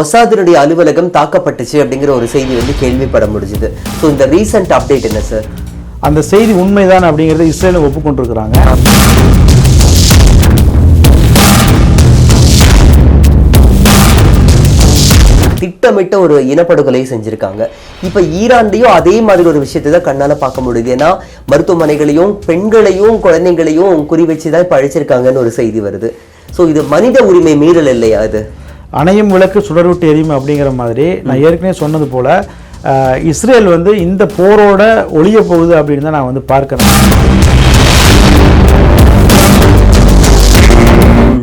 மொசாதினுடைய அலுவலகம் தாக்கப்பட்டுச்சு அப்படிங்கிற ஒரு செய்தி வந்து கேள்விப்பட முடிஞ்சுது. ஸோ இந்த ரீசன்ட் அப்டேட் என்ன சார்? அந்த செய்தி உண்மைதான் அப்படிங்கிறத இஸ்ரேல் ஒப்புக்கொண்டிருக்கிறாங்க. திட்டமிட்ட ஒரு இனப்படுகொலை செஞ்சிருக்காங்க. இப்ப ஈரான்லயும் அதே மாதிரி ஒரு விஷயத்தை தான் கண்ணால பார்க்க முடியுது. ஏன்னா மருத்துவமனைகளையும் பெண்களையும் குழந்தைங்களையும் குறி வச்சுதான் இப்ப அழிச்சிருக்காங்கன்னு ஒரு செய்தி வருது. ஸோ இது மனித உரிமை மீறல் இல்லையா? அது அணையும் விளக்கு சுடர்விட்டு எரியும் அப்படிங்கிற மாதிரி நான் ஏற்கனவே சொன்னது போல இஸ்ரேல் வந்து இந்த போரோட ஒழிய போகுது அப்படின்னு தான் நான் வந்து பார்க்கிறேன்.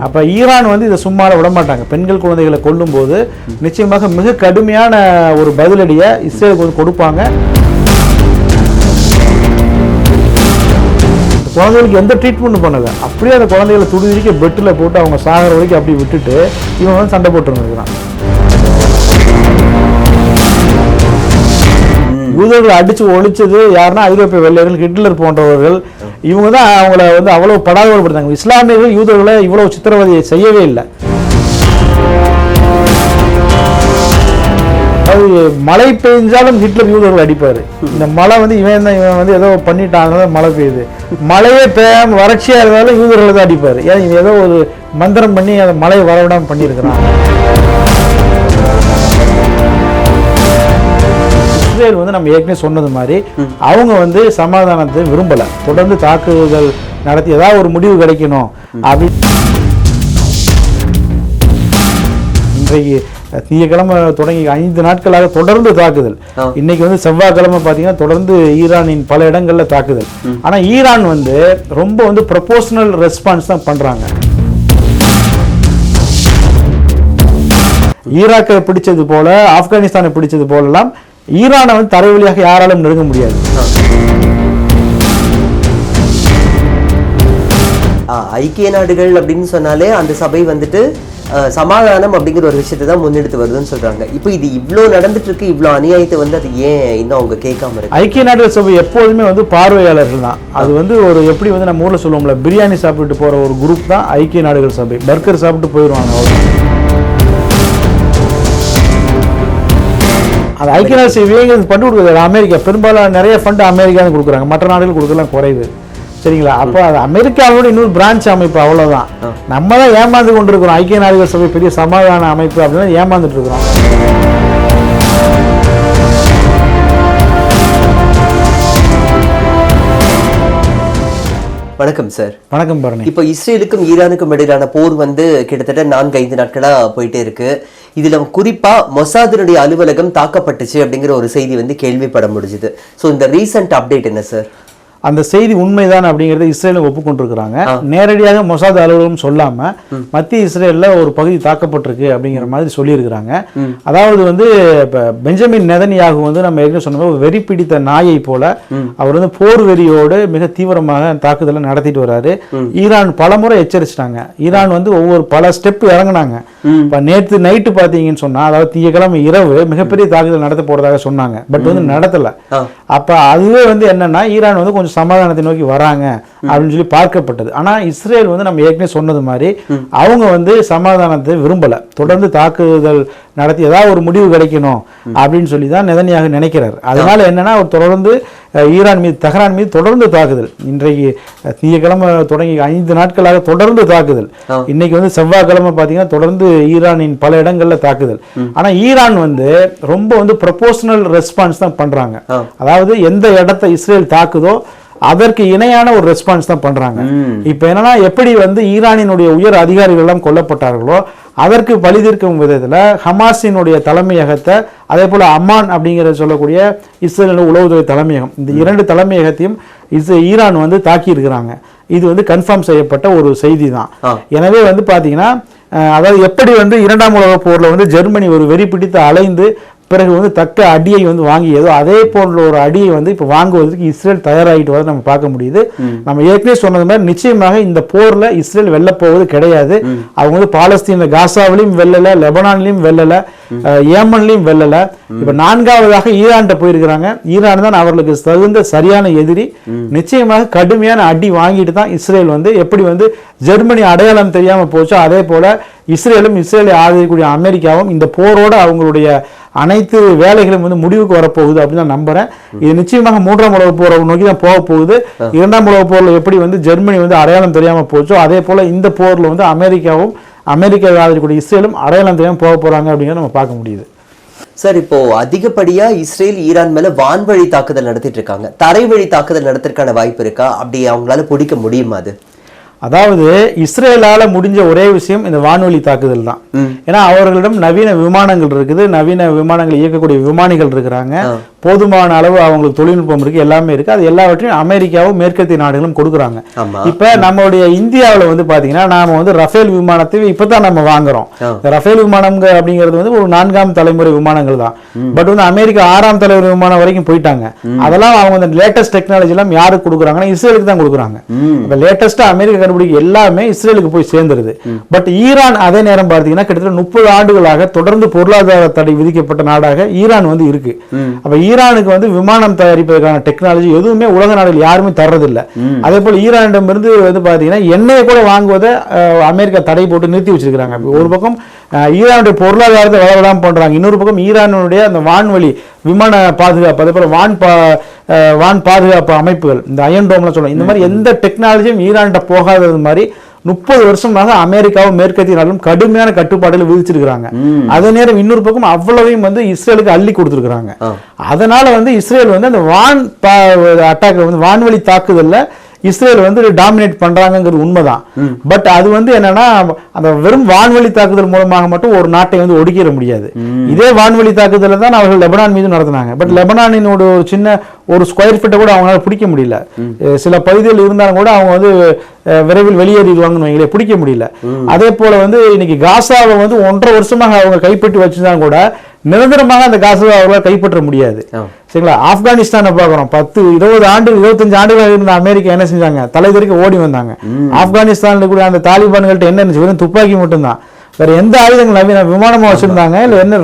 அப்ப ஈரான் வந்து இதை சும்மால விட மாட்டாங்க. பெண்கள் குழந்தைகளை கொல்லும் போது நிச்சயமாக மிக கடுமையான ஒரு பதிலடியை இஸ்ரேலுக்கு வந்து கொடுப்பாங்க. குழந்தைகளுக்கு எந்த ட்ரீட்மெண்ட் பண்ணல, அப்படியே அந்த குழந்தைகளை துடிக்க பெட்டில் போட்டு அவங்க சாகிற வரைக்கும் அப்படி விட்டுட்டு இவன் வந்து சண்டை போட்டு இருந்திருக்கிறான். யூதர்களை அடிச்சு ஒழிச்சது யாருன்னா ஐரோப்பிய வெள்ளையர்கள், ஹிட்லர் போன்றவர்கள். இவங்க தான் அவங்கள வந்து அவ்வளவு படாதவப்படுத்தாங்க. இஸ்லாமியர்கள் யூதர்களை இவ்வளவு சித்திரவதையை செய்யவே இல்லை. அது மழை பெய்ஞ்சாலும் ஹிட்லர் யூதர்கள் அடிப்பாரு. இந்த மழை வந்து இவன் வந்து ஏதோ பண்ணிட்டாங்க, மழை பெய்யுது. மழையே பெய்யாம வறட்சியா இருந்தாலும் யூதர்களை தான் அடிப்பாரு. ஏன் இவன் ஏதோ ஒரு மந்திரம் பண்ணி அந்த மழையை வரவிடாம பண்ணியிருக்கிறான். இஸ்ரேல் வந்து நம்ம ஏற்கனவே சொன்னது மாதிரி அவங்க வந்து சமாதானத்தை விரும்பல. தொடர்ந்து தாக்குதல் நடத்தி ஏதாவது ஒரு முடிவு கிடைக்கணும் அப்படின்னு இன்றைக்கு திங்கட்கிழமை தொடங்கி 5 நாட்களாக தொடர்ந்து தாக்குதல். இன்னைக்கு வந்து செவ்வாய்க்கிழமை பார்த்தீங்கன்னா தொடர்ந்து ஈரானின் பல இடங்கள்ல தாக்குதல். ஆனா ஈரான் வந்து ரொம்ப வந்து ப்ரொபோஷனல் ரெஸ்பான்ஸ் தான் பண்றாங்க. ஈராக்கை பிடிச்சது போல, ஆப்கானிஸ்தானை பிடிச்சது போலலாம் ஈரானை வந்து தரை வழியாக யாராலும் நெருங்க முடியாது. ஐக்கிய நாடுகள் அப்படின்னு சொன்னாலே அந்த சபை வந்துட்டு சமாதானம் அப்படிங்கிற ஒரு விஷயத்தை தான் முன்னெடுத்து வருதுன்னு சொல்றாங்க. இப்போ இது இவ்வளோ நடந்துட்டு இருக்கு, இவ்வளோ அநியாயத்தை வந்து அது ஏன் இன்னும் அவங்க கேட்காம இருக்கு? ஐக்கிய நாடுகள் சபை எப்போதுமே வந்து பார்வையாளர்கள் தான். அது வந்து ஒரு எப்படி வந்து நம்ம ஊரில் சொல்லுவோம்ல, பிரியாணி சாப்பிட்டு போற ஒரு குரூப் தான் ஐக்கிய நாடுகள் சபை. பர்கர் சாப்பிட்டு போயிடுவாங்க. அது ஐக்கிய நாடு சபை பண்ணி கொடுக்குறது அமெரிக்கா. பெரும்பாலும் நிறைய ஃபண்ட் அமெரிக்கா தான் கொடுக்குறாங்க, மற்ற நாடுகள் கொடுக்கலாம் குறைவு. சரிங்களா? அப்போ அது அமெரிக்காவோட இன்னொரு பிரான்ச் அமைப்பு, அவ்வளோதான். நம்ம தான் ஏமாந்து கொண்டு இருக்கிறோம். ஐக்கிய நாடுகள் சபை பெரிய சமாதான அமைப்பு அப்படின்னு ஏமாந்துட்டு இருக்கிறோம். வணக்கம் சார். வணக்கம் பரணி. இப்போ இஸ்ரேலுக்கும் ஈரானுக்கும் இடையிலான போர் வந்து கிட்டத்தட்ட 4-5 நாட்களா போயிட்டே இருக்கு. இதுல குறிப்பா மொசாதினுடைய அலுவலகம் தாக்கப்பட்டுச்சு அப்படிங்கிற ஒரு செய்தி வந்து கேள்விப்பட முடிஞ்சுது. ஸோ இந்த ரீசன்ட் அப்டேட் என்ன சார்? அந்த செய்தி உண்மைதான் அப்படிங்கிறத இஸ்ரேலும் ஒப்புக்கொண்டிருக்கிறாங்க. நேரடியாக மொசாத் அலுவலகம் சொல்லாம மத்திய இஸ்ரேல்ல ஒரு பகுதி தாக்கப்பட்டிருக்கு அப்படிங்கிற மாதிரி சொல்லியிருக்கிறாங்க. அதாவது வந்து இப்ப பெஞ்சமின் நெதன்யாகு வந்து நம்ம ஏற்கனவே சொன்ன வெறி பிடித்த நாயை போல அவர் வந்து போர் வெறியோடு மிக தீவிரமாக தாக்குதலை நடத்திட்டு வர்றாரு. ஈரான் பலமுறை எச்சரிச்சிட்டாங்க. ஈரான் வந்து பல ஸ்டெப் இறங்கினாங்க. இப்ப நேற்று நைட்டு பாத்தீங்கன்னு சொன்னா, அதாவது திங்கட்கிழமை இரவு மிகப்பெரிய தாக்குதல் நடத்த போறதாக சொன்னாங்க. பட் வந்து நடத்தல. அப்ப அதுவே வந்து என்னன்னா ஈரான் வந்து கொஞ்சம் சமாதானத்தை நோக்கி வராங்க அப்படின்னு சொல்லி பார்க்கப்பட்டது. ஆனா இஸ்ரேல் வந்து நம்ம ஏற்கனவே சொன்னது மாதிரி அவங்க வந்து சமாதானத்தை விரும்பல. தொடர்ந்து தாக்குதல் நடத்தி ஏதாவது ஒரு முடிவு கிடைக்கணும் அப்படின்னு சொல்லி தான் நெதன்யாகு நினைக்கிறார். அதனால என்னன்னா அவர் தொடர்ந்து ஈரான் மீது, தெஹ்ரான் மீது தொடர்ந்து தாக்குதல். இன்றைக்கு திங்கட்கிழமை தொடங்கி 5 நாட்களாக தொடர்ந்து தாக்குதல். இன்னைக்கு வந்து செவ்வாய்க்கிழமை பார்த்தீங்கன்னா தொடர்ந்து ஈரானின் பல இடங்கள்ல தாக்குதல். ஆனா ஈரான் வந்து ரொம்ப வந்து ப்ரொபோஷனல் ரெஸ்பான்ஸ் தான் பண்றாங்க. அதாவது எந்த இடத்தை இஸ்ரேல் தாக்குதோ அதற்கு இணையான ஒரு ரெஸ்பான்ஸ் தான் பண்றாங்க. இப்ப என்னன்னா, எப்படி வந்து ஈரானினுடைய உயர் அதிகாரிகள் எல்லாம் கொல்லப்பட்டார்களோ அதற்கு பழி தீர்க்கும் விதத்துல ஹமாஸினுடைய தலைமையகத்தை, அதே போல அம்மான் அப்படிங்கிற சொல்லக்கூடிய இஸ்ரேல் உளவுத்துறை தலைமையகம், இந்த 2 தலைமையகத்தையும் ஈரான் வந்து தாக்கி இருக்கிறாங்க. இது வந்து கன்ஃபார்ம் செய்யப்பட்ட ஒரு செய்தி தான். எனவே வந்து பாத்தீங்கன்னா, அதாவது எப்படி வந்து 2ஆம் உலக போர்ல வந்து ஜெர்மனி ஒரு வெறி பிடித்து அலைந்து பிறகு வந்து தக்க அடியை வந்து வாங்கியதோ அதே போன்ற ஒரு அடியை வந்து இப்போ வாங்குவதற்கு இஸ்ரேல் தயாராகிட்டு வரதை நம்ம பார்க்க முடியுது. நம்ம ஏற்கனவே சொன்னது மாதிரி நிச்சயமாக இந்த போர்ல இஸ்ரேல் வெல்ல போவது கிடையாது. அவங்க வந்து பாலஸ்தீன காசாவிலையும் வெல்லல, லெபனான்லையும் வெல்லல, ஏமன்லையும் வெல்லல. இப்ப 4வதாக ஈரான் போயிருக்கிறாங்க. ஈரான் தான் அவர்களுக்கு தகுந்த சரியான எதிரி. நிச்சயமாக கடுமையான அடி வாங்கிட்டு தான் இஸ்ரேல் வந்து எப்படி வந்து ஜெர்மனி அடையாளம் தெரியாம போச்சோ அதே போல இஸ்ரேலும் இஸ்ரேலை ஆதரிக்கக்கூடிய அமெரிக்காவும் இந்த போரோட அவங்களுடைய அனைத்து வேலைகளும் வந்து முடிவுக்கு வரப்போகுது அப்படின்னு நான் நம்புறேன். இது நிச்சயமாக 3ஆம் உலகப் போரை நோக்கி தான் போக போகுது. 2ஆம் உலகப் போர்ல எப்படி வந்து ஜெர்மனி வந்து அடையாளம் தெரியாம போச்சோ அதே போல இந்த போர்ல வந்து அமெரிக்காவை ஆதரிக்கக்கூடிய இஸ்ரேலும் அடையாளம் தெரியாம போக போறாங்க அப்படிங்கிறத நம்ம பார்க்க முடியுது. சார், இப்போ அதிகப்படியா இஸ்ரேல் ஈரான் மேல வான்வழி தாக்குதல் நடத்திட்டு இருக்காங்க. தரைவழி தாக்குதல் நடத்துறதுக்கான வாய்ப்பு இருக்கா? அப்படி அவங்களால பிடிக்க முடியுமா? அது அதாவது இஸ்ரேலால முடிஞ்ச ஒரே விஷயம் இந்த வான்வழி தாக்குதல் தான். ஏன்னா அவர்களிடம் நவீன விமானங்கள் இருக்குது, நவீன விமானங்கள் இயக்கக்கூடிய விமானிகள் இருக்கிறாங்க, போதுமான அளவு அவங்களுக்கு தொழில்நுட்பம் இருக்கு, எல்லாமே இருக்கு. அது எல்லாவற்றையும் அமெரிக்காவும் மேற்கத்திய நாடுகளும் கொடுக்குறாங்க. இப்ப நம்மளுடைய இந்தியாவில் வந்து பாத்தீங்கன்னா நாம வந்து ரஃபேல் விமானத்தை இப்பதான் நம்ம வாங்குறோம். ரஃபேல் விமானம் அப்படிங்கிறது வந்து ஒரு 4ஆம் தலைமுறை விமானங்கள் தான். பட் வந்து அமெரிக்கா 6ஆம் தலைமுறை விமானம் வரைக்கும் போயிட்டாங்க. அதெல்லாம் அவங்க அந்த லேட்டஸ்ட் டெக்னாலஜி எல்லாம் யாருக்கு கொடுக்குறாங்கன்னா இஸ்ரேலுக்கு தான் கொடுக்குறாங்க. இப்ப லேட்டஸ்டா அமெரிக்கா கண்டுபிடிக்க எல்லாமே இஸ்ரேலுக்கு போய் சேர்ந்துருது. பட் ஈரான் அதே நேரம் பார்த்தீங்கன்னா கிட்டத்தட்ட 30 ஆண்டுகளாக தொடர்ந்து பொருளாதார தடை விதிக்கப்பட்ட நாடாக ஈரான் வந்து இருக்கு. அப்ப ஈரானுக்கு வந்து விமானம் தயாரிப்பதற்கான டெக்னாலஜி எதுவுமே உலக நாடுகள் யாருமே தர்றதில்லை. அதே போல ஈரானிடம் இருந்து வந்து பாத்தீங்கன்னா எண்ணெயை கூட வாங்குவதை அமெரிக்கா தடை போட்டு நிறுத்தி வச்சிருக்காங்க. ஒரு பக்கம் ஈரானுடைய பொருளாதாரத்தை வளரலாம் பண்றாங்க, இன்னொரு பக்கம் ஈரானுடைய அந்த வான்வழி விமான பாதுகாப்பு, அதே போல வான் பாதுகாப்பு அமைப்புகள், இந்த அயன் டோம்ல சொல்றோம், இந்த மாதிரி எந்த டெக்னாலஜியும் ஈரான்கிட்ட போகாதது மாதிரி 30 வருஷமாக அமெரிக்காவும் மேற்கத்திய நாடும் கடுமையான கட்டுப்பாடுகளை விதிச்சிருக்கிறாங்க. அதே நேரம் இன்னொரு பக்கம் அவ்வளவையும் வந்து இஸ்ரேலுக்கு அள்ளி கொடுத்துருக்காங்க. அதனால வந்து இஸ்ரேல் வந்து அந்த வான்வழி தாக்குதல்ல இஸ்ரேல் வந்து டாமினேட் பண்றாங்கிறது உண்மைதான். பட் அது வந்து என்னன்னா அந்த வெறும் வான்வழி தாக்குதல் மூலமாக மட்டும் ஒரு நாட்டை வந்து ஒடுக்கிட முடியாது. இதே வான்வழி தாக்குதல் தான் அவர்கள் லெபனான் மீது நடத்தினாங்க. பட் லெபனானினோட ஒரு சின்ன ஒரு ஸ்கொயர் ஃபீட்டை கூட அவங்களால பிடிக்க முடியல. சில பகுதிகள் இருந்தாலும் கூட அவங்க வந்து விரைவில் வெளியேறிடுவாங்கன்னு வைங்களே, பிடிக்க முடியல. அதே போல வந்து இன்னைக்கு காசாவை வந்து 1.5 வருஷமாக அவங்க கைப்பற்றி வச்சிருந்தாங்க கூட நிரந்தரமாக அந்த காசாவை அவர்களால் கைப்பற்ற முடியாது. சரிங்களா? ஆப்கானிஸ்தானை பார்க்குறோம், 10, 20 ஆண்டு 25 ஆண்டுகள் இருந்த அமெரிக்கா என்ன செஞ்சாங்க? தலைதறிக்க ஓடி வந்தாங்க. ஆப்கானிஸ்தானில் கூட அந்த தாலிபான்கள்ட்ட என்ன இருந்துச்சு? வெறும் துப்பாக்கி மட்டும்தான், வேற எந்த ஆயுதங்கள் நவீன விமானமா வச்சிருந்தாங்க இல்ல என்ன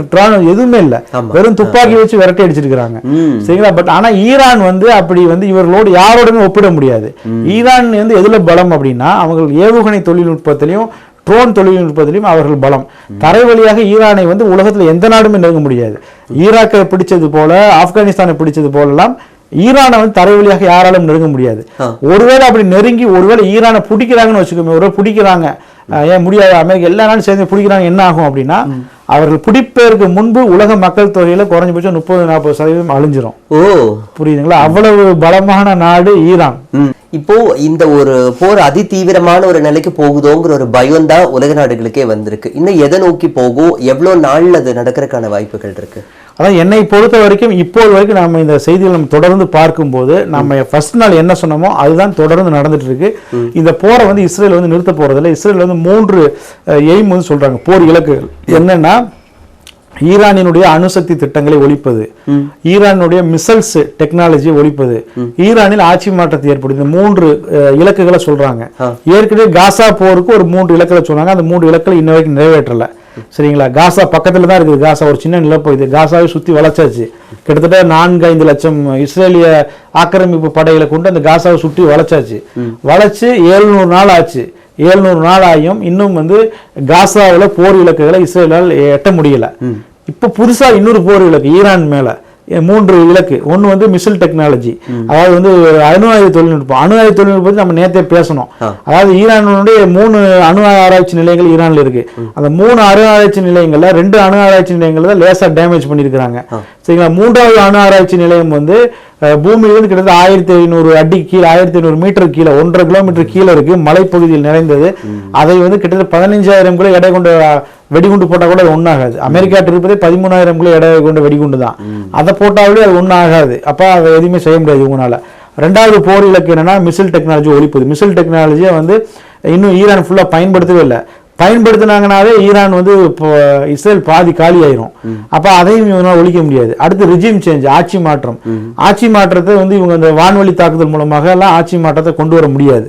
எதுவுமே இல்ல, வெறும் துப்பாக்கி வச்சு விரட்டி அடிச்சிருக்காங்க. சரிங்களா? பட் ஆனா ஈரான் வந்து அப்படி வந்து இவர்களோடு யாரோடுமே ஒப்பிட முடியாது. ஈரான் வந்து எதுல பலம் அப்படின்னா அவங்க ஏவுகணை தொழில்நுட்பத்திலையும் ட்ரோன் தொழில்நுட்பத்திலையும் அவர்கள் பலம். தரை வழியாக ஈரானை வந்து உலகத்துல எந்த நாடுமே நெருங்க முடியாது. ஈராக்கை பிடிச்சது போல, ஆப்கானிஸ்தானை பிடிச்சது போலலாம் ஈரானை வந்து தரை வழியாக யாராலும் நெருங்க முடியாது. ஒருவேளை அப்படி நெருங்கி ஒருவேளை ஈரானை பிடிக்கிறாங்கன்னு வச்சுக்கோங்க, ஒருவேளை பிடிக்கிறாங்க, ஏன் முடியாது, அமெரிக்கா எல்லா நாடும் சேர்ந்து பிடிக்கிறாங்க, என்ன ஆகும் அப்படின்னா அவர்கள் பிடிப்பதற்கு முன்பு உலக மக்கள் தொகையில குறைஞ்சபட்சம் 30-40% அழிஞ்சிரும். புரியுதுங்களா? அவ்வளவு பலமான நாடு ஈரான். இப்போ இந்த ஒரு போர் அதிதீவிரமான ஒரு நிலைக்கு போகுதோங்கிற ஒரு பயம் தான் உலக நாடுகளுக்கே வந்திருக்கு. இன்னும் எதை நோக்கி போகும், எவ்வளவு நாள்ல அது நடக்கிறதுக்கான வாய்ப்புகள் இருக்கு? அதான் என்னை பொறுத்த வரைக்கும் இப்போது வரைக்கும் நம்ம இந்த செய்திகள் நம்ம தொடர்ந்து பார்க்கும்போது நம்ம ஃபர்ஸ்ட் நாள் என்ன சொன்னோமோ அதுதான் தொடர்ந்து நடந்துட்டு இருக்கு. இந்த போரை வந்து இஸ்ரேல் வந்து நிறுத்த போறதில்லை. இஸ்ரேல் வந்து 3 எய்ம் வந்து சொல்றாங்க, போர் இலக்குகள் என்னன்னா ஈரானினுடைய அணுசக்தி திட்டங்களை ஒழிப்பது, ஈரானுடைய மிசைல்ஸ் டெக்னாலஜியை ஒழிப்பது, ஈரானில் ஆட்சி மாற்றத்தை ஏற்படுத்தி 3 இலக்குகளை சொல்றாங்க. ஏற்கனவே காசா போருக்கு ஒரு 3 இலக்குகளை சொன்னாங்க. அந்த 3 இலக்குகளை இன்ன வரைக்கும் நிறைவேற்றல. சரிங்களா? காசா பக்கத்துல தான் இருக்குது. காசா ஒரு சின்ன நிலப்பகுதி, காசாவை சுத்தி வளைச்சாச்சு. கிட்டத்தட்ட 4-5 லட்சம் இஸ்ரேலிய ஆக்கிரமிப்பு படைகளை கொண்டு அந்த காசாவை சுற்றி வளைச்சாச்சு. வளைச்சு 700 நாள் ஆச்சு. 700 நாள் ஆகியும் இன்னும் வந்து காசாவில் போர் இலக்குகளை இஸ்ரேலால் எட்ட முடியல. இப்ப புதுசா இன்னொரு போர் இலக்கு ஈரான் மேல 3 இலக்கு. ஒன்னு வந்து மிசைல் டெக்னாலஜி, அதாவது வந்து அணு ஆயுத தொழில்நுட்பம். அணு ஆயுத தொழில்நுட்பத்தை நம்ம நேரத்தை பேசணும். அதாவது ஈரானுடைய 3 அணு ஆராய்ச்சி நிலையங்கள் ஈரான்ல இருக்கு. அந்த 3 அணு ஆராய்ச்சி நிலையங்கள்ல 2 அணு ஆராய்ச்சி நிலையங்கள்ல லேசா டேமேஜ் பண்ணிருக்காங்க. சரிங்களா? 3வது அணு ஆராய்ச்சி நிலையம் வந்து பூமியிலிருந்து கிட்டத்தட்ட 1500 அடி கீழே, 1500 மீட்டர் கீழே, 1.5 கிலோமீட்டர் கீழே இருக்கு, மலைப்பகுதியில் நிறைந்தது. அதை வந்து கிட்டத்தட்ட 15,000 கிலோ எடை கொண்ட வெடிகுண்டு போட்டா கூட அது ஒன்றாகாது. அமெரிக்கா இருப்பதே 13,000 கிலோ எடை கொண்ட வெடிகுண்டு தான். அதை போட்டாலே அது ஒன்றாகாது. அப்ப அதை எதுவுமே செய்ய முடியாது இவங்களால. 2வது போர் இலக்கு என்னன்னா மிசைல் டெக்னாலஜி ஒழிப்பது. மிசைல் டெக்னாலஜியை வந்து இன்னும் ஈரான் ஃபுல்லா பயன்படுத்தவே இல்லை. பயன்படுத்தினாங்கனாவே ஈரான் வந்து இப்போ இஸ்ரேல் பாதி காலி ஆயிரும். அப்ப அதையும் இவங்க ஒழிக்க முடியாது. அடுத்து ரிஜிம் சேஞ்ச், ஆட்சி மாற்றம். ஆட்சி மாற்றத்தை வந்து இவங்க இந்த வான்வழி தாக்குதல் மூலமாக எல்லாம் ஆட்சி மாற்றத்தை கொண்டு வர முடியாது.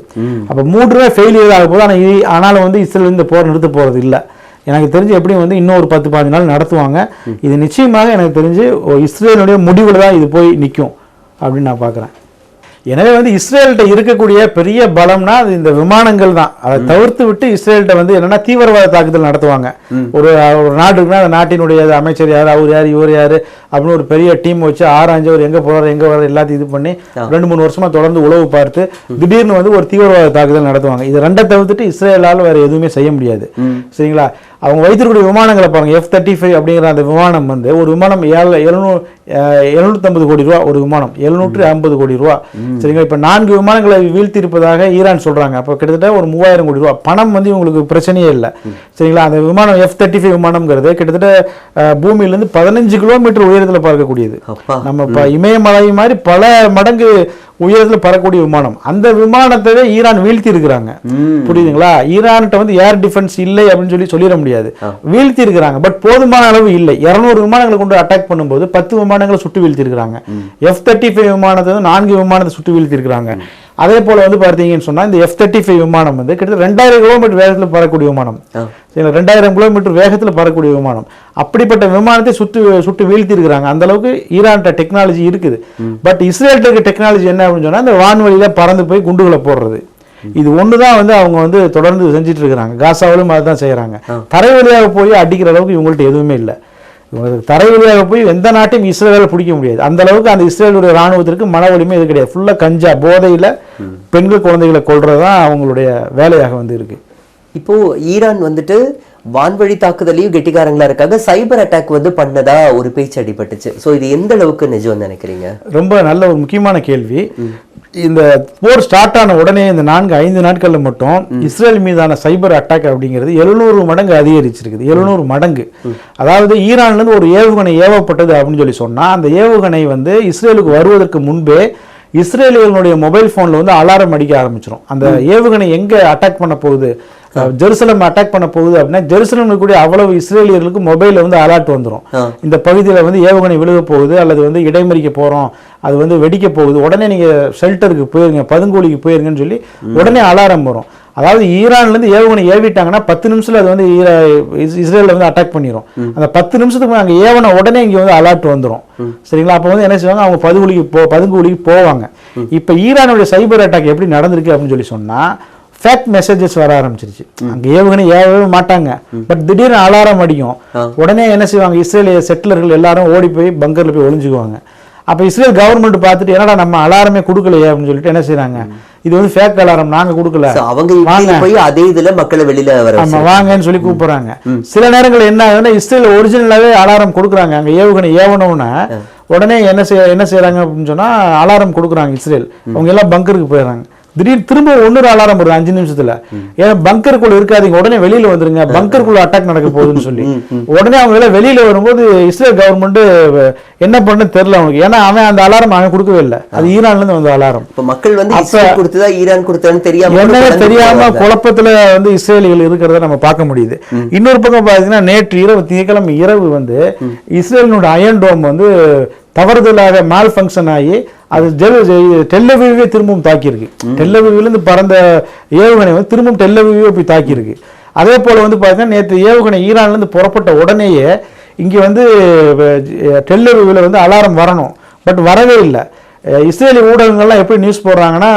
அப்ப 3 ஃபெயிலியர் ஆக போது. ஆனாலும் வந்து இஸ்ரேல் இந்த போர் நிறுத்த போறது இல்லை. எனக்கு தெரிஞ்சு எப்படியும் வந்து இன்னும் ஒரு 10-15 நாள் நடத்துவாங்க. இது நிச்சயமாக எனக்கு தெரிஞ்சு இஸ்ரேலுடைய முடிவில் தான் இது போய் நிற்கும் அப்படின்னு நான் பார்க்குறேன். எனவே வந்து இஸ்ரேல்கிட்ட இருக்கக்கூடிய பெரிய பலம்னா அது இந்த விமானங்கள் தான். அதை தவிர்த்து விட்டு இஸ்ரேல்கிட்ட வந்து என்னன்னா தீவிரவாத தாக்குதல் நடத்துவாங்க. ஒரு நாடு இருக்குன்னா அந்த நாட்டினுடைய அமைச்சர் யார், அவர் யார், இவர் யார் அப்படின்னு ஒரு பெரிய டீம் வச்சு ஆராய்ஞ்சு அவர் எங்கே போகிறார் எங்கே வர்றாரு எல்லாத்தையும் இது பண்ணி 2-3 வருஷமா தொடர்ந்து உளவு பார்த்து திடீர்னு வந்து ஒரு தீவிரவாத தாக்குதல் நடத்துவாங்க. இது ரெண்டை தவிர்த்துட்டு இஸ்ரேலால் வேற எதுவுமே செய்ய முடியாது. சரிங்களா? அவங்க வைத்திருக்கக்கூடிய விமானங்களை பாருங்க. F-35 அப்படிங்கிற அந்த விமானம் வந்து ஒரு விமானம் 750 கோடி ரூபா, ஒரு விமானம் 750 கோடி ரூபா. சரிங்களா? இப்ப 4 விமானங்களை வீழ்த்தி இருப்பதாக ஈரான் சொல்றாங்க. அப்ப கிட்டத்தட்ட ஒரு 3000 கோடி ரூபா பணம் வந்து இவங்களுக்கு பிரச்சனையே இல்லை. சரிங்களா? அந்த விமானம் F-35 விமானம்ங்கிறது கிட்டத்தட்ட பூமியிலிருந்து 15 கிலோமீட்டர் உயரத்தில் பறக்கக்கூடியது. நம்ம இமயமலை மாதிரி பல மடங்கு உயரத்தில் பறக்கக்கூடிய விமானம். அந்த விமானத்தை ஈரான் வீழ்த்தி இருக்கிறாங்க. புரியுதுங்களா? ஈரான்கிட்ட வந்து ஏர் டிஃபென்ஸ் இல்லை அப்படின்னு சொல்லிட முடியாது. வீழ்த்தி இருக்கிறாங்க. பட் போதுமான அளவு இல்லை. 200 விமானங்களை கொண்டு அட்டாக் பண்ணும்போது 10 விமானங்களை சுட்டு வீழ்த்தி இருக்கிறாங்க. F-35 விமானத்தை 4 விமானத்தை சுட்டு வீழ்த்தி இருக்கிறாங்க. அதே போல வந்து பார்த்தீங்கன்னு சொன்னா இந்த F-35 விமானம் வந்து கிட்டத்தட்ட 2000 கிலோமீட்டர் வேகத்தில் பறக்கக்கூடிய விமானம். 2000 கிலோமீட்டர் வேகத்தில் பறக்கக்கூடிய விமானம். அப்படிப்பட்ட விமானத்தை சுட்டு வீழ்த்தி இருக்கிறாங்க. அந்த அளவுக்கு ஈரான்கிட்ட டெக்னாலஜி இருக்குது. பட் இஸ்ரேல்கிட்ட டெக்னாலஜி என்ன அப்படின்னு சொன்னா இந்த வான்வழியில பறந்து போய் குண்டுகளை போடுறது. இது ஒண்ணுதான் வந்து அவங்க வந்து தொடர்ந்து செஞ்சுட்டு இருக்கிறாங்க. காசாவிலும் அதுதான் செய்யறாங்க. தரை வழியாக போய் அடிக்கிற அளவுக்கு இவங்கள்ட்ட எதுவுமே இல்லை. தரை வழியாக போய் எந்த நாட்டையும் இஸ்ரேலை பிடிக்க முடியாது. அந்த அளவுக்கு அந்த இஸ்ரேலுடைய ராணுவத்திற்கு மன வலிமை இது கிடையாது. ஃபுல்லா கஞ்சா போதையில பெண்கள் குழந்தைகளை கொல்றதுதான் அவங்களுடைய வேலையாக வந்து இருக்கு. இப்போ ஈரான் வந்துட்டு வான்வழி தாக்குதலையும் கெட்டிக்காரங்களா இருக்காங்க. சைபர் அட்டாக் வந்து பண்ணதா ஒரு பேச்சு அடிபட்டுச்சு. ஸோ இது எந்த அளவுக்கு நிஜம் நினைக்கிறீங்க? ரொம்ப நல்ல ஒரு முக்கியமான கேள்வி. இந்த போர் ஸ்டார்ட் ஆன உடனே இந்த 4-5 நாட்கள்ல மட்டும் இஸ்ரேல் மீதான சைபர் அட்டாக் அப்படிங்கிறது 700 மடங்கு அதிகரிச்சிருக்குது. 700 மடங்கு. அதாவது ஈரான்ல இருந்து ஒரு ஏவுகணை ஏவப்பட்டது அப்படின்னு சொன்னா அந்த ஏவுகணை வந்து இஸ்ரேலுக்கு வருவதற்கு முன்பே இஸ்ரேலியர்களுடைய மொபைல் போன்ல வந்து அலாரம் அடிக்க ஆரம்பிச்சிடும். அந்த ஏவுகணை எங்க அட்டாக் பண்ண போகுது, ஜெருசலம் அட்டாக் பண்ண போகுது அப்படின்னா ஜெருசலம் கூடிய அவ்வளவு இஸ்ரேலியர்களுக்கு மொபைல்ல வந்து அலர்ட் வந்துடும். இந்த பகுதியில் வந்து ஏவுகணை விழுக போகுது அல்லது வந்து இடைமறிக்க போறோம், அது வந்து வெடிக்க போகுது, உடனே நீங்க ஷெல்டருக்கு போயிருங்க, பதுங்கோலிக்கு போயிருங்கன்னு சொல்லி உடனே அலாரம் வரும். அதாவது ஈரான்ல இருந்து ஏவுகணை ஏவிட்டாங்கன்னா 10 நிமிஷத்துல அது வந்து இஸ்ரேல்ல வந்து அட்டாக் பண்ணிடும். அந்த 10 நிமிஷத்துக்கு அங்கே ஏவன உடனே இங்க வந்து அலர்ட் வந்துடும். சரிங்களா? அப்போ வந்து என்ன செய்வாங்க, அவங்க பதுங்கோலிக்கு போவாங்க. இப்ப ஈரானுடைய சைபர் அட்டாக் எப்படி நடந்திருக்கு அப்படின்னு சொன்னா ஃபேக் மெசேஜஸ் வர ஆரம்பிச்சிருச்சு. அங்க ஏவுகணை ஏவவே மாட்டாங்க. பட் திடீர்னு அலாரம் அடிக்கும். உடனே என்ன செய்வாங்க, இஸ்ரேலிய செட்டிலர்கள் எல்லாரும் ஓடி போய் பங்கர்ல போய் ஒளிஞ்சுக்குவாங்க. அப்ப இஸ்ரேல் கவர்மெண்ட் பார்த்துட்டு என்னடா நம்ம அலாரமே கொடுக்கலையே அப்படின்னு சொல்லிட்டு என்ன செய்யறாங்க, இது வந்து ஃபேக் அலாரம், நாங்க கொடுக்கல, அவங்க போய் அதே இதுல மக்களை வெளியில வாங்கன்னு சொல்லி கூப்பிடுறாங்க. சில நேரங்கள் என்ன ஆகுதுன்னா இஸ்ரேல் ஒரிஜினலாவே அலாரம் கொடுக்குறாங்க. அங்க ஏவுகணை ஏவனவுன்னா உடனே என்ன செய்யறாங்க அப்படின்னு சொன்னா அலாரம் கொடுக்குறாங்க இஸ்ரேல். அவங்க எல்லாம் பங்கருக்கு போயிடுறாங்க. திடீர்னு திரும்ப ஒன்னொரு அலாரம் வருது 5 நிமிஷத்துல. ஏன்னா பங்கருக்குள்ள இருக்காதீங்க, உடனே வெளியில வந்துருங்க, பங்கருக்குள்ள அட்டாக் நடக்க போகுதுன்னு சொல்லி உடனே அவங்க வெளியில வரும்போது இஸ்ரேல் கவர்மெண்ட் என்ன பண்ணு தெரியல அவனுக்கு. ஏன்னா அவன் அந்த அலாரம் அவன் கொடுக்கவே இல்லை, அது ஈரான்ல இருந்து வந்த அலாரம். மக்கள் வந்து கொடுத்ததா ஈரான் கொடுத்தான்னு தெரியாம குழப்பத்துல வந்து இஸ்ரேலிகள் இருக்கிறத நம்ம பார்க்க முடியுது. இன்னொரு பக்கம் பாத்தீங்கன்னா நேற்று இரவு திங்கட்கிழமை இரவு வந்து இஸ்ரேலினுடைய அயன் டோம் வந்து தவறுதலாக மால் ஃபங்க்ஷன் ஆகி அது டெல்லவிவே திரும்பவும் தாக்கியிருக்கு. டெல்லவிவிலிருந்து பறந்த ஏவுகணை வந்து திரும்பவும் டெல்லவிவே போய் தாக்கியிருக்கு. அதே போல வந்து பார்த்தீங்கன்னா நேற்று ஏவுகணை ஈரான்லேருந்து புறப்பட்ட உடனேயே இங்கே வந்து டெல்லவிவில் வந்து அலாரம் வரணும், பட் வரவே இல்லை. இஸ்ரேலி ஊடகங்கள்லாம் எப்படி நியூஸ் போடுறாங்கன்னா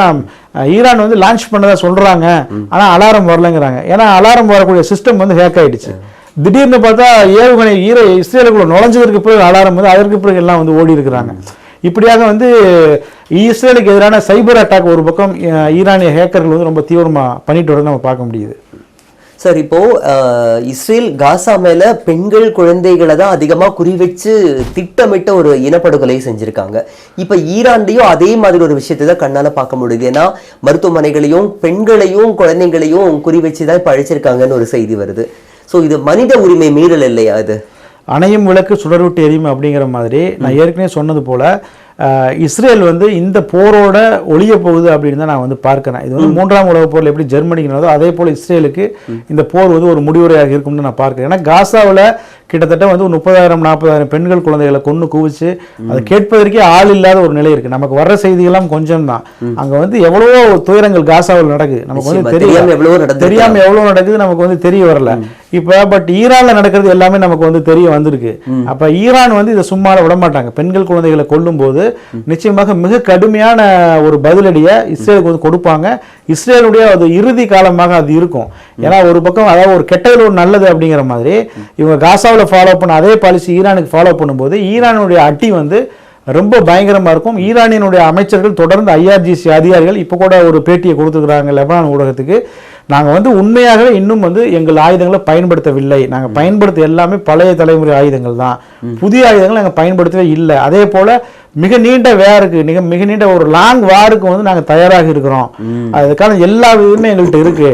ஈரான் வந்து லான்ச் பண்ணதா சொல்றாங்க, ஆனால் அலாரம் வரலைங்கிறாங்க. ஏன்னா அலாரம் வரக்கூடிய சிஸ்டம் வந்து ஹேக் ஆயிடுச்சு. திடீர்னு பார்த்தா ஏவுகணை இஸ்ரேலுக்குள்ள நுழைஞ்சதற்கு பிறகு அலாரம் வந்து அதற்கு பிறகு எல்லாம் வந்து ஓடி இருக்கிறாங்க. இப்படியாக வந்து இஸ்ரேலுக்கு எதிரான சைபர் அட்டாக் ஒரு பக்கம் ஈரானிய ஹேக்கர்கள் வந்து ரொம்ப தீவிரமா பண்ணிட்டு வரதை நம்ம பார்க்க முடியுது. சார், இப்போ இஸ்ரேல் காசா மேல பெண்கள் குழந்தைகளை தான் அதிகமா குறி வச்சு திட்டமிட்ட ஒரு இனப்படுகொலை செஞ்சிருக்காங்க. இப்ப ஈரான்லயும் அதே மாதிரி ஒரு விஷயத்தை தான் கண்ணால பார்க்க முடியுது. ஏன்னா மருத்துவமனைகளையும் பெண்களையும் குழந்தைங்களையும் குறி வச்சுதான் இப்ப அழிச்சிருக்காங்கன்னு ஒரு செய்தி வருது. ஸோ இது மனித உரிமை மீறல் இல்லையா? இது அணையும் விளக்கு சுடர்விட்டு எரியும் அப்படிங்கிற மாதிரி நான் ஏற்கனவே சொன்னது போல இஸ்ரேல் வந்து இந்த போரோட ஒழிய போகுது அப்படின்னு தான் நான் வந்து பார்க்கிறேன். இது வந்து 3ஆம் உலக போரில் எப்படி ஜெர்மனிக்கு நடந்தோ அதே போல் இஸ்ரேலுக்கு இந்த போர் வந்து ஒரு முடிவுரையாக இருக்கும்னு நான் பார்க்கிறேன். ஏன்னா காசாவில் கிட்டத்தட்ட வந்து 30,000-40,000 பெண்கள் குழந்தைகளை கொண்டு குவிச்சு அதை கேட்பதற்கே ஆள் இல்லாத ஒரு நிலை இருக்கு. நமக்கு வர்ற செய்திகள்லாம் கொஞ்சம் தான். அங்க வந்து எவ்வளவோ துயரங்கள் காசாவில் நடக்குது, நமக்கு வந்து தெரியாம எவ்வளவு நடக்குது நமக்கு வந்து தெரிய வரல. இப்ப பட் ஈரான்ல நடக்கிறது எல்லாமே நமக்கு வந்து தெரிய வந்திருக்கு. அப்ப ஈரான் வந்து இதை சும்மா விட மாட்டாங்க. பெண்கள் குழந்தைகளை கொல்லும் போது நிச்சயமாக மிக கடுமையான ஒரு பதிலடியை இஸ்ரேலுக்கு வந்து கொடுப்பாங்க. இஸ்ரேலுடைய அது இறுதி காலமாக அது இருக்கும். ஏன்னா ஒரு பக்கம் அதாவது ஒரு கெட்டதில் ஒரு நல்லது அப்படிங்கிற மாதிரி இவங்க காசாவில் ஃபாலோ பண்ண அதே பாலிசி ஈரானுக்கு ஃபாலோ பண்ணும்போது ஈரானுடைய அடி வந்து ரொம்ப பயங்கரமா இருக்கும். ஈரானியனுடைய அமைச்சர்கள் தொடர்ந்து IRGC அதிகாரிகள் இப்போ கூட ஒரு பேட்டியை கொடுத்துருக்குறாங்க லெபனான் ஊடகத்துக்கு. நாங்கள் வந்து உண்மையாகவே இன்னும் வந்து எங்கள் ஆயுதங்களை பயன்படுத்தவில்லை, நாங்கள் பயன்படுத்த எல்லாமே பழைய தலைமுறை ஆயுதங்கள் தான், புதிய ஆயுதங்கள் நாங்கள் பயன்படுத்தவே இல்லை. அதே போல மிக நீண்ட வேருக்கு மிக நீண்ட ஒரு லாங் வாருக்கு வந்து நாங்கள் தயாராக இருக்கிறோம். அதுக்கான எல்லா விதமே எங்கள்கிட்ட இருக்கு.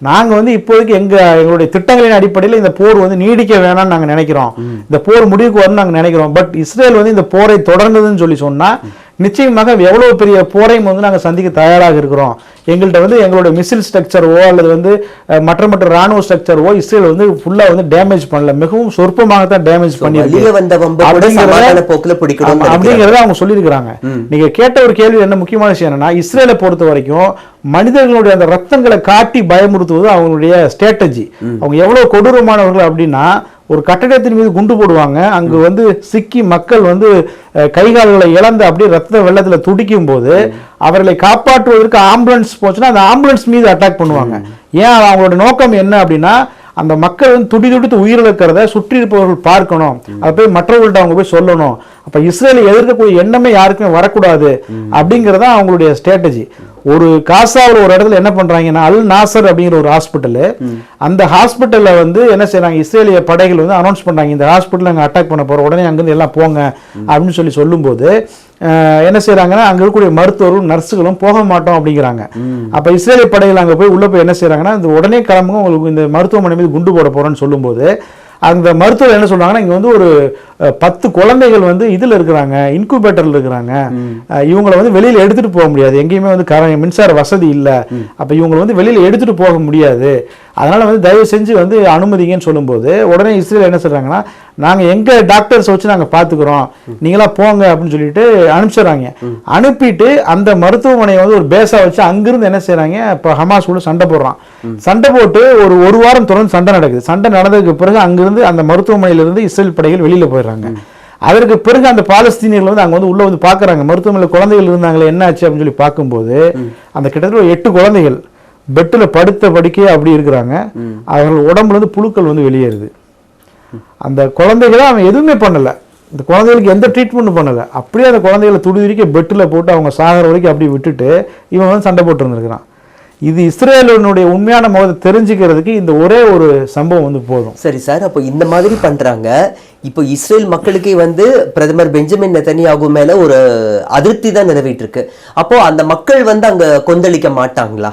நாங்கள் வந்து இப்போதைக்கு எங்களுடைய திட்டங்களின் அடிப்படையில் இந்த போர் வந்து நீடிக்க வேணாம்னு நாங்கள் நினைக்கிறோம், இந்த போர் முடிவுக்கு வரும்னு நாங்கள் நினைக்கிறோம். பட் இஸ்ரேல் வந்து இந்த போரை தொடர்ந்ததுன்னு சொல்லி சொன்னா நிச்சயமாக எவ்வளவு பெரிய போரையும் வந்து நாங்கள் சந்திக்க தயாராக இருக்கிறோம். எங்கள்கிட்ட வந்து எங்களுடைய மிசில் ஸ்ட்ரக்சரோ அல்லது வந்து மற்ற ராணுவ ஸ்ட்ரக்சரோ இஸ்ரேல் வந்து ஃபுல்லா வந்து டேமேஜ் பண்ணல, மிகவும் சொற்பமாக தான் டேமேஜ் பண்ணி அப்படிங்கிறத அவங்க சொல்லியிருக்கிறாங்க. நீங்க கேட்ட ஒரு கேள்வி என்ன முக்கியமான விஷயம் என்னன்னா, இஸ்ரேலை பொறுத்த வரைக்கும் மனிதர்களுடைய அந்த ரத்தங்களை காட்டி பயமுறுத்துவது அவங்களுடைய ஸ்ட்ராட்டஜி. அவங்க எவ்வளவு கொடூரமானவர்கள் அப்படின்னா, ஒரு கட்டடத்தின் மீது குண்டு போடுவாங்க, அங்கு வந்து சிக்கி மக்கள் வந்து கைகால்களை இழந்து அப்படியே ரத்த வெள்ளத்தில் துடிக்கும் போது அவர்களை காப்பாற்றுவதற்கு ஆம்புலன்ஸ் போச்சுன்னா அந்த ஆம்புலன்ஸ் மீது அட்டாக் பண்ணுவாங்க. ஏன் அவங்களோட நோக்கம் என்ன அப்படின்னா, அந்த மக்கள் வந்து துடித்து உயிரிழக்கிறத சுற்றி இருப்பவர்கள் பார்க்கணும், அதை போய் மற்றவர்கள்ட்ட அவங்க போய் சொல்லணும். அப்ப இஸ்ரேலை எதிர்க்கக்கூடிய எண்ணமே யாருக்குமே வரக்கூடாது அப்படிங்கறத அவங்களுடைய ஸ்ட்ராட்டஜி. ஒரு காசாவில் ஒரு இடத்துல என்ன பண்றாங்கன்னா, அல் நாசர் அப்படிங்கிற ஒரு ஹாஸ்பிட்டல், அந்த ஹாஸ்பிட்டல்ல வந்து என்ன செய்யறாங்க, இஸ்ரேலிய படைகள் வந்து அனௌன்ஸ் பண்றாங்க இந்த ஹாஸ்பிட்டல் அங்கே அட்டாக் பண்ண போறோம், உடனே அங்கிருந்து எல்லாம் போங்க அப்படின்னு சொல்லும் போது என்ன செய்யறாங்கன்னா, அங்க இருக்கக்கூடிய மருத்துவர்களும் நர்ஸுகளும் போக மாட்டோம் அப்படிங்கிறாங்க. அப்ப இஸ்ரேலிய படைகள் அங்க போய் உள்ள போய் என்ன செய்யறாங்கன்னா, இந்த உடனே கிளம்புங்க, உங்களுக்கு இந்த மருத்துவமனை மீது குண்டு போட போறோம்னு சொல்லும் போது அந்த மருத்துவர் என்ன சொல்றாங்கன்னா, இங்க வந்து ஒரு 10 குழந்தைகள் வந்து இதுல இருக்கிறாங்க, இன்குபேட்டர்ல இருக்கிறாங்க, இவங்களை வந்து வெளியில எடுத்துட்டு போக முடியாது, எங்கேயுமே வந்து மின்சார வசதி இல்லை, அப்ப இவங்களை வந்து வெளியில எடுத்துட்டு போக முடியாது, அதனால வந்து தயவு செஞ்சு வந்து அனுமதிங்கன்னு சொல்லும்போது உடனே இஸ்ரேல் என்ன சொல்றாங்கன்னா, நாங்க எங்க டாக்டர்ஸ் வச்சு நாங்க பாத்துக்கிறோம், நீங்களா போங்க அப்படின்னு சொல்லிட்டு அனுப்பிச்சிடறாங்க. அனுப்பிட்டு அந்த மருத்துவமனையை வந்து ஒரு பேஸா வச்சு அங்கிருந்து என்ன செய்யறாங்க, இப்ப ஹமாஸ் கூட சண்டை போடுறான். சண்டை போட்டு ஒரு வாரம் தொடர்ந்து சண்டை நடக்குது. சண்டை நடந்ததுக்கு பிறகு அங்கிருந்து அந்த மருத்துவமனையிலிருந்து இஸ்ரேல் படைகள் வெளியில போயிடுறாங்க. அதற்கு பிறகு அந்த பாலஸ்தீனியர்கள் வந்து அங்க வந்து உள்ள வந்து பாக்குறாங்க, மருத்துவமனையில் குழந்தைகள் இருந்தாங்களே என்ன ஆச்சு அப்படின்னு சொல்லி பார்க்கும்போது அந்த கிட்டத்தட்ட 8 குழந்தைகள் பெட்டில் படுத்த படுக்கையே அப்படி இருக்கிறாங்க. அவர்கள் உடம்புல இருந்து புழுக்கள் வந்து வெளியேறுது. அந்த குழந்தைகளை அவன் எதுவுமே பண்ணல, இந்த குழந்தைகளுக்கு எந்த ட்ரீட்மெண்ட்டும் பண்ணல, அப்படியே அந்த குழந்தைகளை துடிதுடிக்க பெட்டில் போட்டு அவங்க சாகிற வரைக்கும் அப்படி விட்டுட்டு இவன் வந்து சண்டை போட்டு இருந்திருக்கிறான். இது இஸ்ரேலினுடைய உண்மையான முகத்தை தெரிஞ்சுக்கிறதுக்கு இந்த ஒரே ஒரு சம்பவம் வந்து போதும். சரி சார், அப்போ இந்த மாதிரி பண்றாங்க. இப்போ இஸ்ரேல் மக்களுக்கே வந்து பிரதமர் பெஞ்சமின் நெதன்யாகு மேல ஒரு அதிருப்தி தான் நிலவிட்டு இருக்கு. அப்போ அந்த மக்கள் வந்து அங்க கொந்தளிக்க மாட்டாங்களா?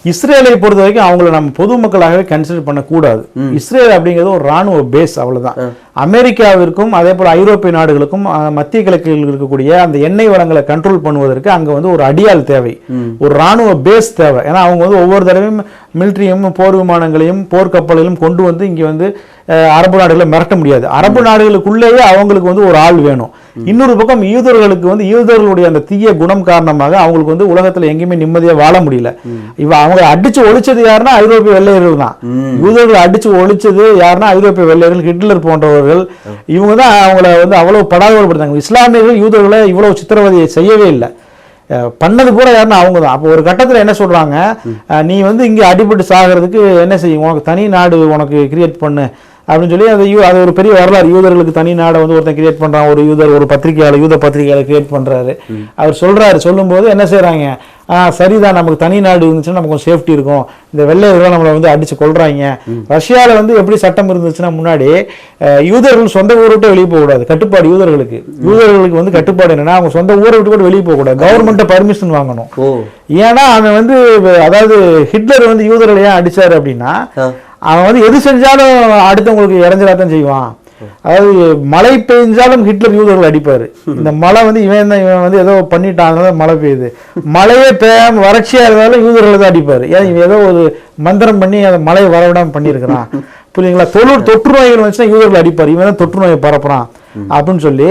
இஸ்ரேலை பொறுத்த வரைக்கும் அவங்கள நம்ம பொதுமக்களாகவே கன்சிடர் பண்ணக்கூடாது. இஸ்ரேல் அப்படிங்கிறது ஒரு ராணுவ பேஸ், அவ்வளவுதான். அமெரிக்காவிற்கும் அதே போல ஐரோப்பிய நாடுகளுக்கும் மத்திய கிழக்கில் இருக்கக்கூடிய அந்த எண்ணெய் வளங்களை கண்ட்ரோல் பண்ணுவதற்கு அங்க வந்து ஒரு அடியால் தேவை, ஒரு ராணுவ பேஸ் தேவை. ஏன்னா அவங்க வந்து ஒவ்வொரு தடவையும் மிலிட்ரியும் போர் விமானங்களையும் போர்க்கப்பலையும் கொண்டு வந்து இங்க வந்து அரபு நாடுகளை மிரட்ட முடியாது. அரபு நாடுகளுக்குள்ளேயே அவங்களுக்கு வந்து ஒரு ஆள் வேணும். இன்னொரு பக்கம் யூதர்களுக்கு வந்து யூதர்களுடைய அந்த தீய குணம் காரணமாக அவங்களுக்கு வந்து உலகத்துல எங்கேயுமே நிம்மதியா வாழ முடியல. அவங்க அடிச்சு ஒழிச்சது யாருன்னா ஐரோப்பிய வெள்ளையர்கள் தான். யூதர்கள் அடிச்சு ஒழிச்சது யாருன்னா ஐரோப்பிய வெள்ளையர்கள், ஹிட்லர் போன்றவர்கள். இவங்க தான் அவங்கள வந்து அவ்வளவு படாதவப்படுத்தாங்க. இஸ்லாமியர்கள் யூதர்களை இவ்வளவு சித்திரவதையை செய்யவே இல்லை, பண்ணது கூட யாருன்னா அவங்க தான். அப்போ ஒரு கட்டத்தில் என்ன சொல்றாங்க, நீ வந்து இங்கே அடிபட்டு சாகிறதுக்கு என்ன செய்யும், உனக்கு தனி நாடு உனக்கு கிரியேட் பண்ணு அப்படின்னு சொல்லி அது ஒரு பெரிய வரலாறு. யூதர்களுக்கு தனி நாடை வந்து ஒருத்தன் கிரியேட் பண்றான், ஒரு யூதர் ஒரு பத்திரிகையாளர் யூத பத்திரிகையாளர் கிரியேட் பண்றாரு. அவர் சொல்லும் போது என்ன செய்யறாங்க, சரிதான், நமக்கு தனி நாடு இருந்துச்சுன்னா நமக்கு கொஞ்சம் சேஃப்டி இருக்கும், இந்த வெள்ளையர்கள் நம்மளை வந்து அடிச்சு கொள்றாங்க. ரஷ்யாவில் வந்து எப்படி சட்டம் இருந்துச்சுன்னா, முன்னாடி யூதர்கள் சொந்த ஊரை விட்டு வெளியே போகக்கூடாது, கட்டுப்பாடு யூதர்களுக்கு வந்து கட்டுப்பாடு என்னன்னா, அவங்க சொந்த ஊரை விட்டு கூட வெளியே போகக்கூடாது, கவர்மெண்ட்டை பர்மிஷன் வாங்கணும். ஏன்னா அவன் வந்து அதாவது ஹிட்லர் வந்து யூதர்களை ஏன் அடிச்சாரு அப்படின்னா, அவன் வந்து எது செஞ்சாலும் அடுத்தவங்களுக்கு இறஞ்சலாத்தான் செய்வான். அதாவது மழை பெய்ஞ்சாலும் ஹிட்லர் யூதர்கள் அடிப்பாரு. இந்த மழை வந்து இவன் வந்து ஏதோ பண்ணிட்டான் அதனால மழை பெய்யுது, மழையே பெய்யாம வறட்சியா இருந்தாலும் யூதர்களை தான் அடிப்பாரு. ஏன் இவன் ஏதோ ஒரு மந்திரம் பண்ணி அந்த மழையை வரவிடாம பண்ணியிருக்கிறான் புரியுங்களா. தொற்று நோய்கள் வந்துச்சுன்னா யூதர்கள் அடிப்பார், இவன் தான் தொற்று நோயை பரப்புறான் அப்படின்னு சொல்லி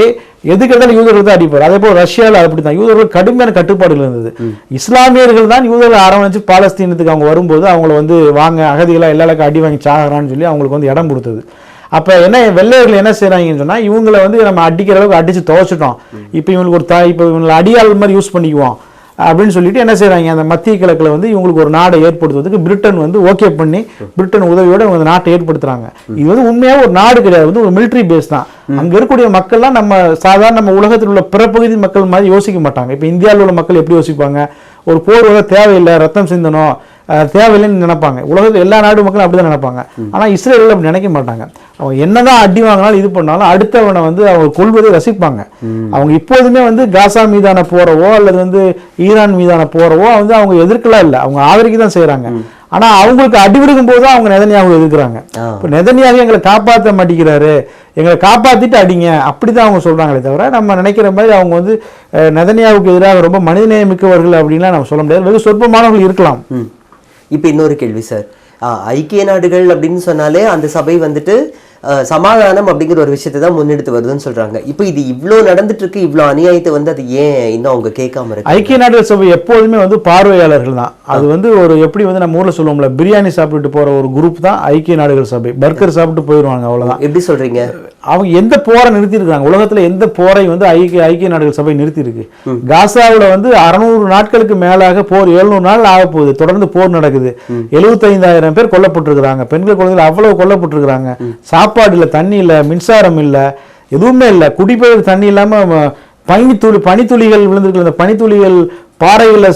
எதுக்கு எடுத்தாலும் யூதர்கள் தான் அடிப்பார். அதே போல் ரஷ்யாவில் அப்படித்தான் யூதர்கள் கடுமையான கட்டுப்பாடுகள் இருந்தது. இஸ்லாமியர்கள் தான் யூதர்கள் அரவணைச்சு பாலஸ்தீனத்துக்கு அவங்க வரும்போது அவங்கள வந்து வாங்க அகதிகளாக எல்லாருக்கும் அடி வாங்கி சாகிறான்னு சொல்லி அவங்களுக்கு வந்து இடம் கொடுத்தது. அப்போ என்ன வெள்ளையர்கள் என்ன செய்கிறாங்கன்னு சொன்னால் இவங்களை வந்து நம்ம அடிக்கிற அளவுக்கு அடித்து துவச்சிட்டோம், இப்போ இவங்களுக்கு ஒரு இப்போ இவங்களை அடியாள் மாதிரி யூஸ் பண்ணிக்குவோம் அப்படின்னு சொல்லிட்டு என்ன செய்கிறாங்க, அந்த மத்திய கிழக்கில் வந்து இவங்களுக்கு ஒரு நாடை ஏற்படுத்துவதற்கு பிரிட்டன் வந்து ஓகே பண்ணி பிரிட்டன் உதவியோடு இவங்க நாட்டை ஏற்படுத்துறாங்க. இது வந்து உண்மையாக ஒரு நாடு கிடையாது, வந்து ஒரு மிலிட்ரி பேஸ் தான். அங்கே இருக்கக்கூடிய மக்கள்லாம் நம்ம சாதாரண நம்ம உலகத்தில் உள்ள பிற பகுதி மக்கள் மாதிரி யோசிக்க மாட்டாங்க. இப்போ இந்தியாவில் உள்ள மக்கள் எப்படி யோசிப்பாங்க, ஒரு போர் வர தேவையில்லை, ரத்தம் சிந்தணும் தேவையில்லைன்னு நினைப்பாங்க. உலகத்தில் எல்லா நாடு மக்களும் அப்படிதான் நினைப்பாங்க. ஆனால் இஸ்ரேலில் அப்படி நினைக்க மாட்டாங்க. அவங்க என்னதான் அடி வாங்கினாலும் இது பண்ணாலும் அடுத்தவனை வந்து அவங்க கொள்வதை ரசிப்பாங்க. அவங்க இப்போதுமே வந்து காசா மீதான போறவோ அல்லது வந்து ஈரான் மீதான போறவோ வந்து அவங்க எதிர்க்கலாம் இல்லை, அவங்க ஆதரிக்க தான் செய்யறாங்க. ஆனா அவங்களுக்கு அடிவிடுக்கும் போது அவங்க நெதன்யாகு எதிர்க்கிறாங்க. இப்போ நெதன்யாகு எங்களை காப்பாற்ற மாட்டேங்கிறாரு, எங்களை காப்பாத்திட்டு அடிங்க அப்படிதான் அவங்க சொல்றாங்களே தவிர நம்ம நினைக்கிற மாதிரி அவங்க வந்து நெதன்யாவுக்கு எதிராக ரொம்ப மனிதநேயம் மிக்கவர்கள் அப்படின்லாம் நம்ம சொல்ல முடியாது. வெகு சொற்பமானவர்கள் இருக்கலாம். இப்போ இன்னொரு கேள்வி சார், ஐக்கிய நாடுகள் அப்படின்னு சொன்னாலே அந்த சபை வந்துட்டு சமாதானம் அப்படிங்கிற ஒரு விஷயத்தை தான் முன்னெடுத்து வருதுன்னு சொல்றாங்க. இப்போ இது இவ்வளோ நடந்துட்டு இருக்கு, இவ்வளோ அநியாயத்தை வந்து அது ஏன் இன்னும் அவங்க கேட்காம இருக்கு? ஐக்கிய நாடுகள் சபை எப்போதுமே வந்து பார்வையாளர்கள் தான். அது வந்து ஒரு எப்படி வந்து நம்ம ஊர்ல சொல்லுவோம்ல, பிரியாணி சாப்பிட்டு போற ஒரு குரூப் தான் ஐக்கிய நாடுகள் சபை. பர்கர் சாப்பிட்டு போயிடுவாங்க அவ்வளவுதான். எப்படி சொல்றீங்க? அவங்க எந்த போரை நிறுத்தி இருக்காங்க, உலகத்துல எந்த போரை வந்து ஐக்கிய நாடுகள் சபை நிறுத்தி இருக்கு? காசாவில் வந்து 600 நாட்களுக்கு மேலாக போர், 700 நாள் ஆக போகுது, தொடர்ந்து போர் நடக்குது. 75,000 பேர் கொல்லப்பட்டிருக்கிறாங்க, பெண்கள் குழந்தைகள் அவ்வளவு கொல்லப்பட்டிருக்கிறாங்க. சாப்பாடு இல்லை, தண்ணி இல்லை, மின்சாரம் இல்லை, எதுவுமே இல்லை. குடிப்பதற்கு தண்ணி இல்லாம பனித்துளிகள் விழுந்திருக்கிற அந்த பனித்துளிகள் பாறைகளை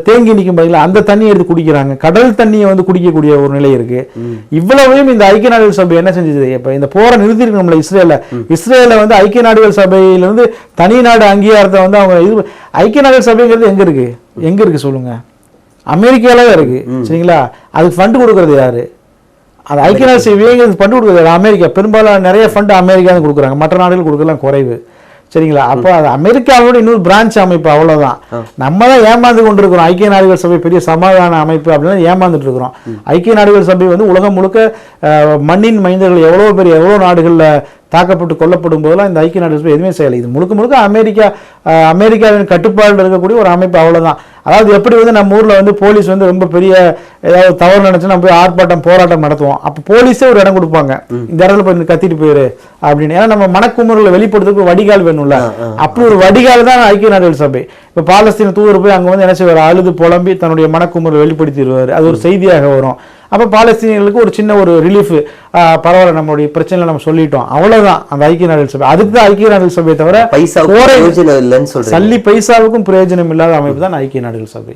தேங்கி நிற்கும் பதிலாக அந்த தண்ணியை எடுத்து குடிக்கிறாங்க. கடல் தண்ணியை வந்து குடிக்கக்கூடிய ஒரு நிலை இருக்கு. இவ்வளவையும் இந்த ஐக்கிய நாடுகள் சபை என்ன செஞ்சது? இப்ப இந்த போரை நிறுத்தி இருக்கணும்ல இஸ்ரேல வந்து ஐக்கிய நாடுகள் சபையிலிருந்து தனி நாடு அங்கீகாரத்தை வந்து அவங்க ஐக்கிய நாடுகள் சபைங்கிறது எங்க இருக்கு சொல்லுங்க? அமெரிக்கால தான் இருக்கு சரிங்களா. அதுக்கு ஃபண்ட் கொடுக்கறது யாரு? அது ஐக்கிய நாடு சபை ஃபண்ட் கொடுக்கறது அமெரிக்கா. பெரும்பாலும் நிறைய ஃபண்ட் அமெரிக்கா தான் கொடுக்குறாங்க, மற்ற நாடுகள் கொடுக்கலாம் குறைவு சரிங்களா. அப்போ அது அமெரிக்காவோட இன்னொரு பிரான்ச் அமைப்பு அவ்வளவுதான். நம்ம தான் ஏமாந்து கொண்டு இருக்கிறோம். ஐக்கிய நாடுகள் சபை பெரிய சமாதான அமைப்பு அப்படின்னு ஏமாந்துட்டு இருக்கிறோம். ஐக்கிய நாடுகள் சபை வந்து உலகம் முழுக்க மண்ணின் மைந்தர்கள் எவ்வளோ நாடுகள்ல தாக்கப்பட்டு கொல்லப்படும் போதெல்லாம் இந்த ஐக்கிய நாடுகள் சபை எதுவுமே செய்யலை. இது முழுக்க அமெரிக்காவின் கட்டுப்பாடு இருக்கக்கூடிய ஒரு அமைப்பு அவ்வளவுதான். அதாவது எப்படி வந்து நம்ம ஊர்ல வந்து போலீஸ் வந்து ரொம்ப பெரிய ஏதாவது தவறு நினைச்சு நம்ம போய் ஆர்ப்பாட்டம் போராட்டம் நடத்துவோம், அப்ப போலீஸே ஒரு இடம் கொடுப்பாங்க, இந்த இடத்துல போய் கத்திட்டு போயிரு அப்படின்னு. ஏன்னா நம்ம மனக்குமுறலை வெளிப்படுறதுக்கு வடிகால் வேணும்ல, அப்படி ஒரு வடிகால் தான் ஐக்கிய நாடுகள் சபை. இப்ப பாலஸ்தீன தூதர் போய் அங்க வந்து என்ன செய்வார், அழுது புலம்பி தன்னுடைய மனக்குமுறலை வெளிப்படுத்திடுவார், அது ஒரு செய்தியாக வரும். அப்ப பாலஸ்தீனியர்களுக்கு ஒரு சின்ன ஒரு ரிலீஃப், பரவாயில்ல நம்மளுடைய பிரச்சனை நம்ம சொல்லிட்டோம், அவ்வளவுதான் அந்த ஐக்கிய நாடுகள் சபை. அதுக்கு தான் ஐக்கிய நாடுகள் சபையை தவிர சல்லி பைசாவுக்கும் பிரயோஜனம் இல்லாத அமைப்பு தான் ஐக்கிய நாடுகள் சபை.